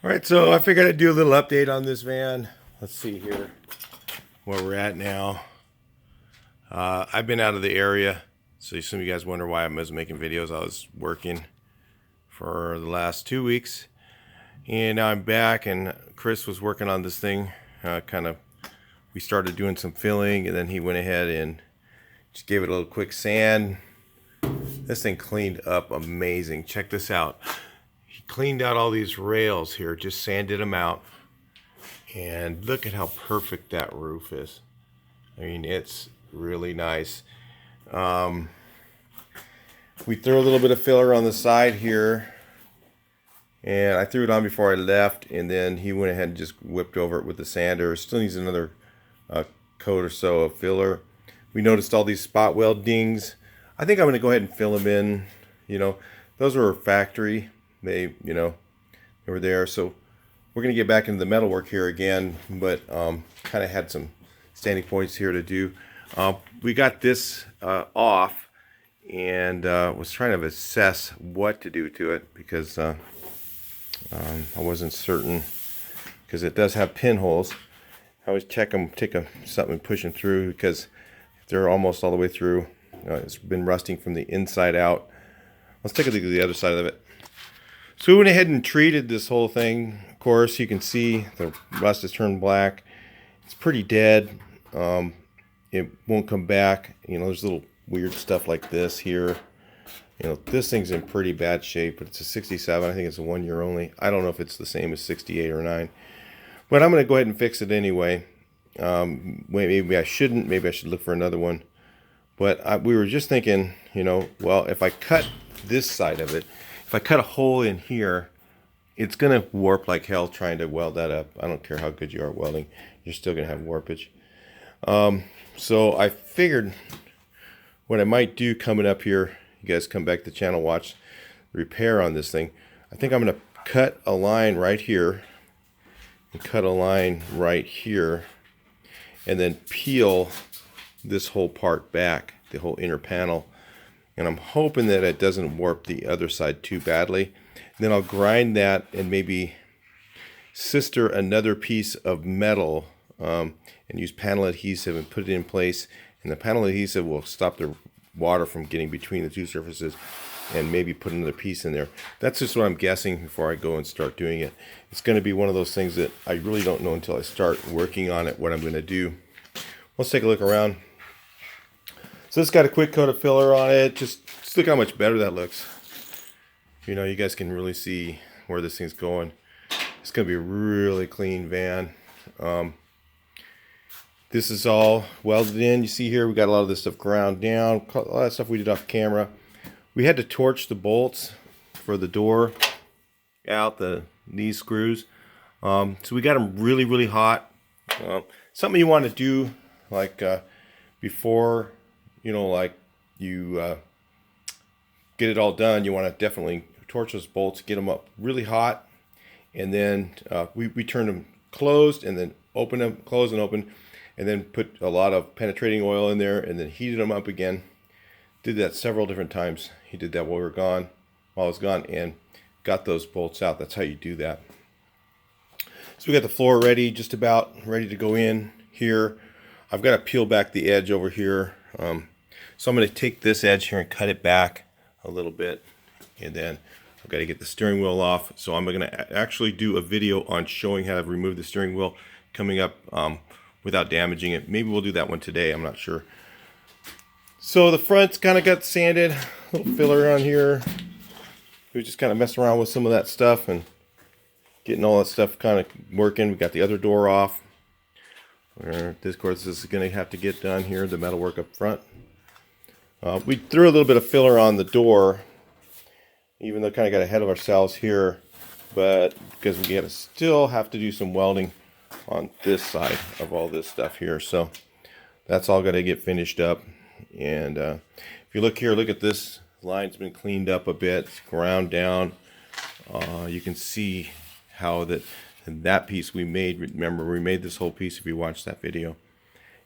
All right, so I figured I'd do a little update on this van. Let's see here where we're at now. I've been out of the area, so some of you guys wonder why I was making videos. I was working for the last 2 weeks, and now I'm back, and Chris was working on this thing. We started doing some filling, and then he went ahead and just gave it a little quick sand. This thing cleaned up amazing. Check this out. He cleaned out all these rails here, just sanded them out. And look at how perfect that roof is. I mean, it's really nice. We threw a little bit of filler on the side here. And I threw it on before I left. And then he went ahead and just whipped over it with the sander. Still needs another coat or so of filler. We noticed all these spot weld dings. I think I'm going to go ahead and fill them in. You know, those were factory. They were there. So we're going to get back into the metal work here again, but kind of had some standing points here to do. We got this off and was trying to assess what to do to it because I wasn't certain, because it does have pinholes. I always check them, take something and push them through, because they're almost all the way through. It's been rusting from the inside out. Let's take a look at the other side of it. So we went ahead and treated this whole thing. Of course, you can see the rust has turned black. It's pretty dead. It won't come back. You know, there's little weird stuff like this here. You know, this thing's in pretty bad shape, but it's a 67. I think it's a 1 year only. I don't know if it's the same as 68 or 9. But I'm going to go ahead and fix it anyway. Maybe I shouldn't. Maybe I should look for another one. But we were just thinking, you know, well, if I cut this side of it, if I cut a hole in here, it's going to warp like hell trying to weld that up. I don't care how good you are at welding. You're still going to have warpage. So I figured what I might do coming up here, you guys come back to the channel, watch the repair on this thing. I think I'm going to cut a line right here and cut a line right here and then peel this whole part back, the whole inner panel. And I'm hoping that it doesn't warp the other side too badly. And then I'll grind that and maybe sister another piece of metal and use panel adhesive and put it in place. And the panel adhesive will stop the water from getting between the two surfaces, and maybe put another piece in there. That's just what I'm guessing before I go and start doing it. It's going to be one of those things that I really don't know until I start working on it what I'm going to do. Let's take a look around. So this got a quick coat of filler on it. Just look how much better that looks. You know, you guys can really see where this thing's going. It's going to be a really clean van. This is all welded in. You see here, we got a lot of this stuff ground down. A lot of stuff we did off camera. We had to torch the bolts for the door out, these screws. So we got them really, really hot. Something you want to do, like before, you know, like you get it all done, you want to definitely torch those bolts, get them up really hot, and then we turned them closed and then open them, close and open, and then put a lot of penetrating oil in there and then heated them up again. Did that several different times. He did that while we were gone, while I was gone, and got those bolts out. That's how you do that. So we got the floor ready, just about ready to go in here. I've got to peel back the edge over here. So I'm going to take this edge here and cut it back a little bit, and then I've got to get the steering wheel off. So I'm going to actually do a video on showing how to remove the steering wheel coming up without damaging it. Maybe we'll do that one today, I'm not sure. So the front's kind of got sanded, a little filler on here. We just kind of messing around with some of that stuff and getting all that stuff kind of working. We got the other door off. This, of course, is going to have to get done here, the metal work up front. We threw a little bit of filler on the door, even though kind of got ahead of ourselves here, but because we still have to do some welding on this side of all this stuff here. So that's all got to get finished up. And if you look here, look at this line's been cleaned up a bit, it's ground down. You can see how that piece we made, remember we made this whole piece if you watched that video,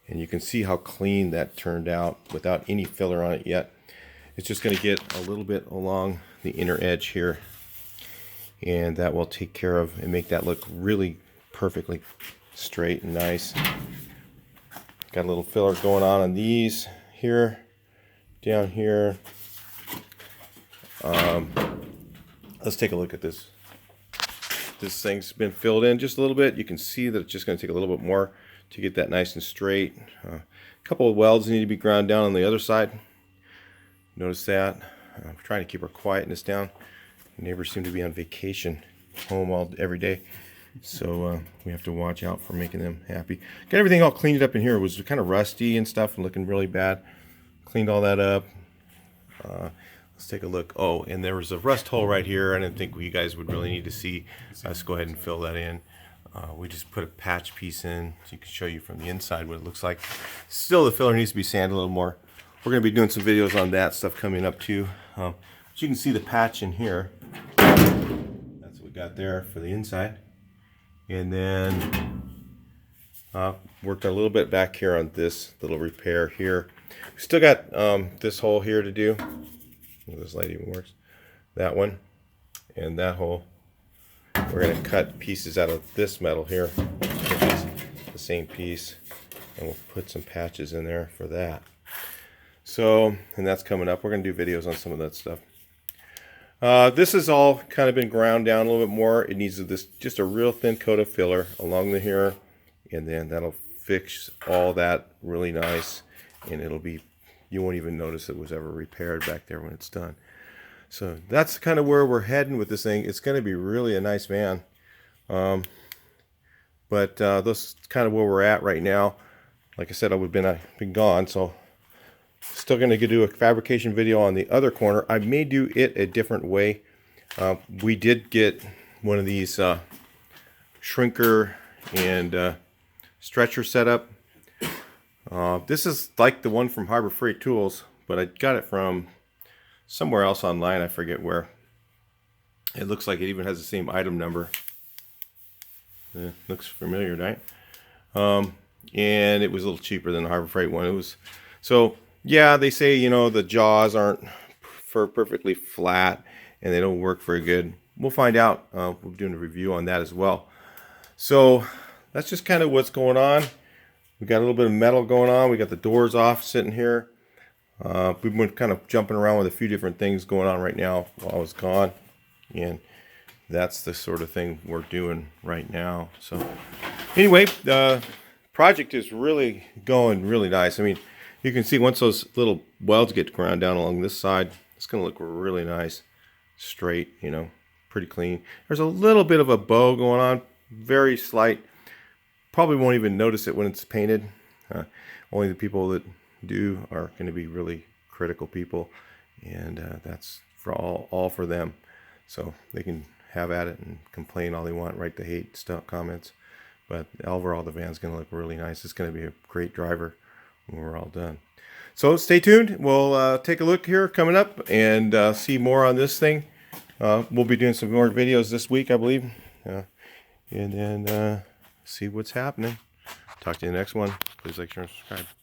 and you can see how clean that turned out without any filler on it yet. It's just going to get a little bit along the inner edge here, and that will take care of and make that look really perfectly straight and nice. Got a little filler going on these here, down here. Let's take a look at this. This thing's been filled in just a little bit. You can see that it's just going to take a little bit more to get that nice and straight. A couple of welds need to be ground down on the other side. Notice that. I'm trying to keep our quietness down. Neighbors seem to be on vacation, home every day. So we have to watch out for making them happy. Got everything all cleaned up in here. It was kind of rusty and stuff and looking really bad. Cleaned all that up. Let's take a look. Oh, and there was a rust hole right here. I didn't think you guys would really need to see. Let's go ahead and fill that in. We just put a patch piece in so you can show you from the inside what it looks like. Still, the filler needs to be sanded a little more. We're going to be doing some videos on that stuff coming up too. But you can see the patch in here. That's what we got there for the inside. And then worked a little bit back here on this little repair here. We still got this hole here to do. Well, this light even works. That one and that hole. We're going to cut pieces out of this metal here, the same piece, and we'll put some patches in there for that. So, and that's coming up. We're going to do videos on some of that stuff. This has all kind of been ground down a little bit more. It needs just a real thin coat of filler along the here, and then that'll fix all that really nice, and it'll be, you won't even notice it was ever repaired back there when it's done. So that's kind of where we're heading with this thing. It's going to be really a nice van. But that's kind of where we're at right now. Like I said, I've been gone, so still going to do a fabrication video on the other corner. I may do it a different way. We did get one of these shrinker and stretcher setup. This is like the one from Harbor Freight Tools, but I got it from somewhere else online. I forget where. It looks like it even has the same item number. Looks familiar, right? And it was a little cheaper than the Harbor Freight one. It was so. Yeah, they say, you know, the jaws aren't perfectly flat and they don't work very good. We'll find out. We're doing a review on that as well. So that's just kind of what's going on. We got a little bit of metal going on. We got the doors off sitting here. We've been kind of jumping around with a few different things going on right now while I was gone. And that's the sort of thing we're doing right now. So anyway, the project is really going really nice. I mean, you can see once those little welds get ground down along this side, it's going to look really nice, straight, you know, pretty clean. There's a little bit of a bow going on, very slight. Probably won't even notice it when it's painted. Only the people that do are going to be really critical people, and that's for all for them. So they can have at it and complain all they want, write the hate stuff, comments. But overall, the van's going to look really nice. It's going to be a great driver when we're all done. So stay tuned. We'll take a look here coming up and see more on this thing. We'll be doing some more videos this week, I believe, and then see what's happening. Talk to you in the next one. Please like, share, and subscribe.